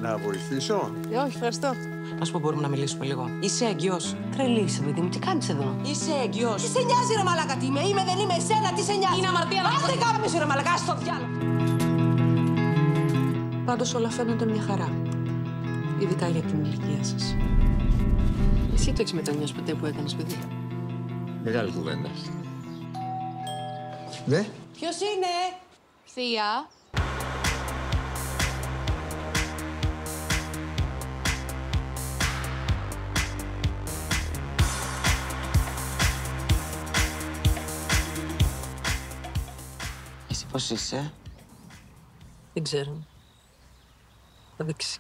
Να βοηθήσω? Όχι, ευχαριστώ. Να σου πω, μπορούμε να μιλήσουμε λίγο. Είσαι έγκυος. Τρελή είσαι, παιδί μου, τι κάνεις εδώ? Είσαι έγκυος. Τι σε νοιάζει, ρε μαλάκα, τι είμαι, δεν είμαι, εσένα, τι σε νοιάζει? Είναι αμαρτία να... Άντε κάμε σου, ρε μαλάκα, στο διάλογο. Πάντως όλα φαίνονται μια χαρά. Ειδικά για την ηλικία σας. Εσύ το έχεις μετανιώσει ποτέ που έκανες παιδί? Μεγάλη κουβέντα. Ναι. Ποιος είναι? Θεία. Εσύ πώς είσαι? Δεν ξέρω. Θα δείξει.